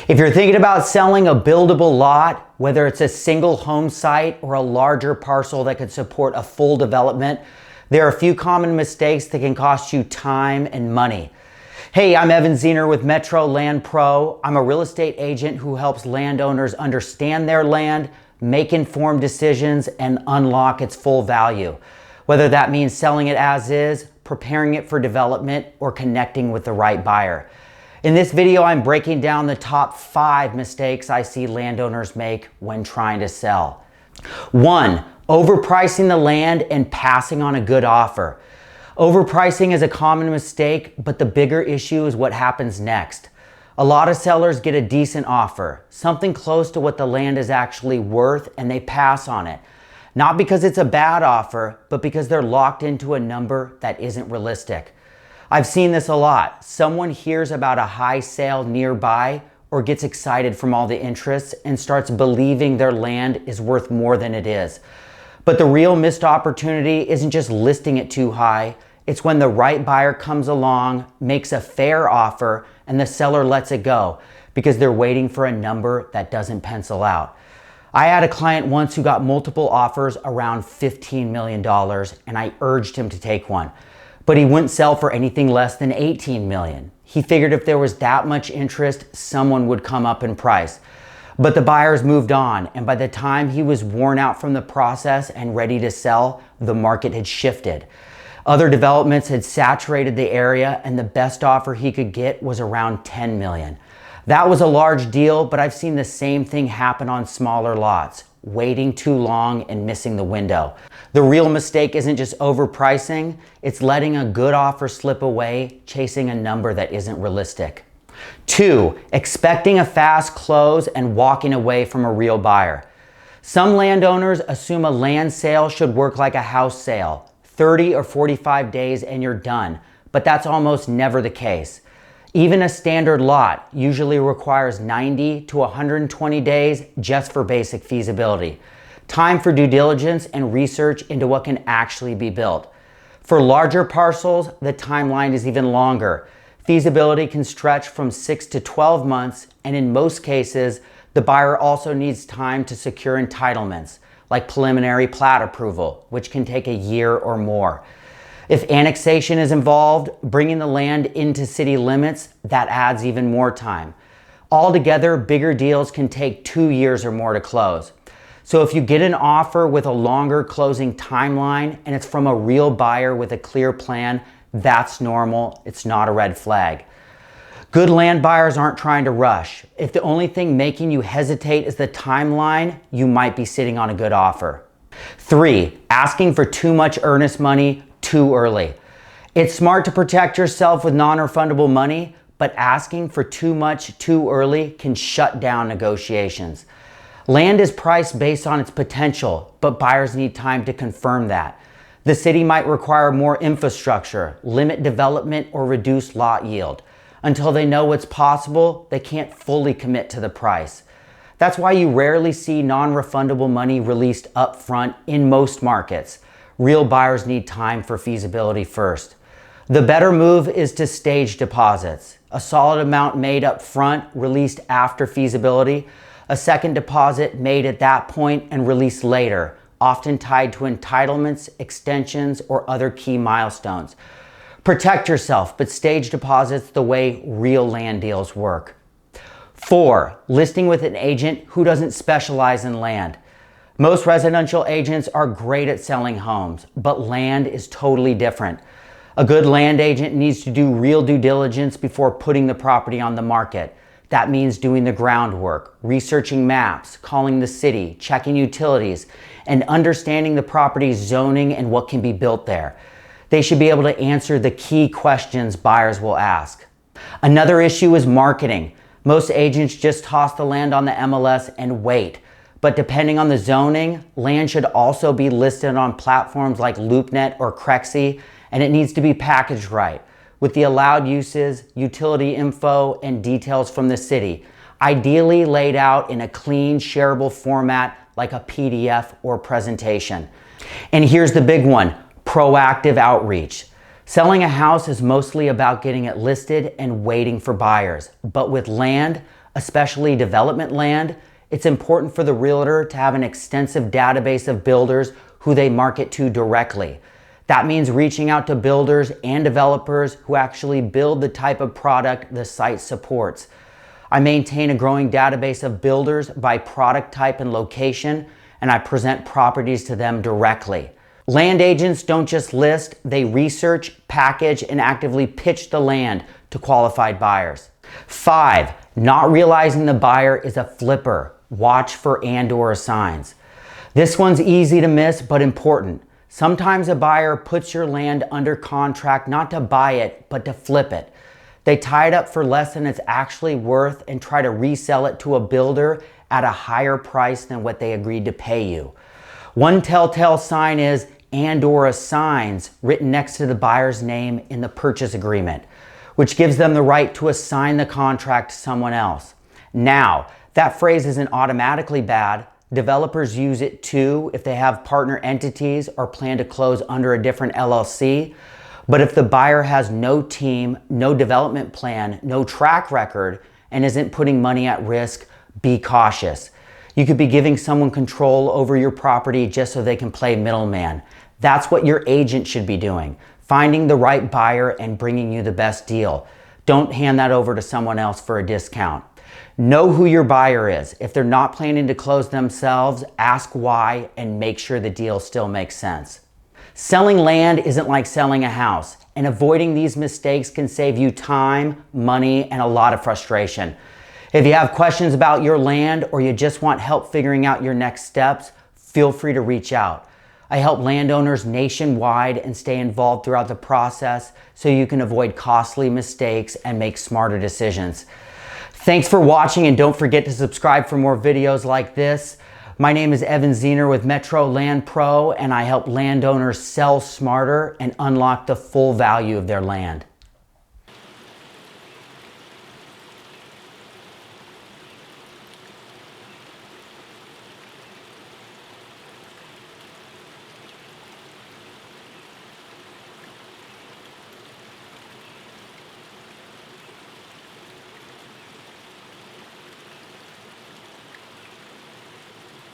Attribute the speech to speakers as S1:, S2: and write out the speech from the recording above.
S1: If you're thinking about selling a buildable lot, whether it's a single home site or a larger parcel that could support a full development, there are a few common mistakes that can cost you time and money. Hey, I'm Evan Zener with Metro Land Pro. I'm a real estate agent who helps landowners understand their land, make informed decisions, and unlock its full value. Whether that means selling it as is, preparing it for development, or connecting with the right buyer. In this video, I'm breaking down the top 5 mistakes I see landowners make when trying to sell. 1. Overpricing the land and passing on a good offer. Overpricing is a common mistake, but the bigger issue is what happens next. A lot of sellers get a decent offer, something close to what the land is actually worth, and they pass on it. Not because it's a bad offer, but because they're locked into a number that isn't realistic. I've seen this a lot. Someone hears about a high sale nearby or gets excited from all the interest and starts believing their land is worth more than it is. But the real missed opportunity isn't just listing it too high. It's when the right buyer comes along, makes a fair offer, and the seller lets it go because they're waiting for a number that doesn't pencil out. I had a client once who got multiple offers around $15 million, and I urged him to take one. But he wouldn't sell for anything less than $18 million. He figured if there was that much interest, someone would come up in price. But the buyers moved on, and by the time he was worn out from the process and ready to sell, the market had shifted. Other developments had saturated the area, and the best offer he could get was around $10 million. That was a large deal, but I've seen the same thing happen on smaller lots, waiting too long and missing the window. The real mistake isn't just overpricing, it's letting a good offer slip away, chasing a number that isn't realistic. 2. Expecting a fast close and walking away from a real buyer. Some landowners assume a land sale should work like a house sale, 30 or 45 days and you're done, but that's almost never the case. Even a standard lot usually requires 90 to 120 days just for basic feasibility. Time for due diligence and research into what can actually be built. For larger parcels, the timeline is even longer. Feasibility can stretch from 6 to 12 months, and in most cases, the buyer also needs time to secure entitlements, like preliminary plat approval, which can take a year or more. If annexation is involved, bringing the land into city limits, that adds even more time. Altogether, bigger deals can take 2 years or more to close. So if you get an offer with a longer closing timeline and it's from a real buyer with a clear plan, that's normal. It's not a red flag. Good land buyers aren't trying to rush. If the only thing making you hesitate is the timeline, you might be sitting on a good offer. 3. Asking for too much earnest money too early. It's smart to protect yourself with non-refundable money, but asking for too much too early can shut down negotiations. Land is priced based on its potential, but buyers need time to confirm that. The city might require more infrastructure, limit development, or reduce lot yield. Until they know what's possible, they can't fully commit to the price. That's why you rarely see non-refundable money released up front in most markets. Real buyers need time for feasibility first. The better move is to stage deposits. A solid amount made up front, released after feasibility. A second deposit made at that point and released later, often tied to entitlements, extensions, or other key milestones. Protect yourself, but stage deposits the way real land deals work. 4. Listing with an agent who doesn't specialize in land. Most residential agents are great at selling homes, but land is totally different. A good land agent needs to do real due diligence before putting the property on the market. That means doing the groundwork, researching maps, calling the city, checking utilities, and understanding the property's zoning and what can be built there. They should be able to answer the key questions buyers will ask. Another issue is marketing. Most agents just toss the land on the MLS and wait. But depending on the zoning, land should also be listed on platforms like LoopNet or Crexi, and it needs to be packaged right, with the allowed uses, utility info, and details from the city, ideally laid out in a clean, shareable format like a PDF or presentation. And here's the big one, proactive outreach. Selling a house is mostly about getting it listed and waiting for buyers. But with land, especially development land, it's important for the realtor to have an extensive database of builders who they market to directly. That means reaching out to builders and developers who actually build the type of product the site supports. I maintain a growing database of builders by product type and location, and I present properties to them directly. Land agents don't just list, they research, package, and actively pitch the land to qualified buyers. 5, not realizing the buyer is a flipper. Watch for and/or signs. This one's easy to miss, but important. Sometimes a buyer puts your land under contract not to buy it, but to flip it. They tie it up for less than it's actually worth and try to resell it to a builder at a higher price than what they agreed to pay you. One telltale sign is and/or assigns written next to the buyer's name in the purchase agreement, which gives them the right to assign the contract to someone else. Now, that phrase isn't automatically bad. Developers use it too if they have partner entities or plan to close under a different LLC. But if the buyer has no team, no development plan, no track record, and isn't putting money at risk, be cautious. You could be giving someone control over your property just so they can play middleman. That's what your agent should be doing, finding the right buyer and bringing you the best deal. Don't hand that over to someone else for a discount. Know who your buyer is. If they're not planning to close themselves, ask why and make sure the deal still makes sense. Selling land isn't like selling a house, and avoiding these mistakes can save you time, money, and a lot of frustration. If you have questions about your land or you just want help figuring out your next steps, feel free to reach out. I help landowners nationwide and stay involved throughout the process so you can avoid costly mistakes and make smarter decisions. Thanks for watching, and don't forget to subscribe for more videos like this. My name is Zener with Metro Land Pro, and I help landowners sell smarter and unlock the full value of their land.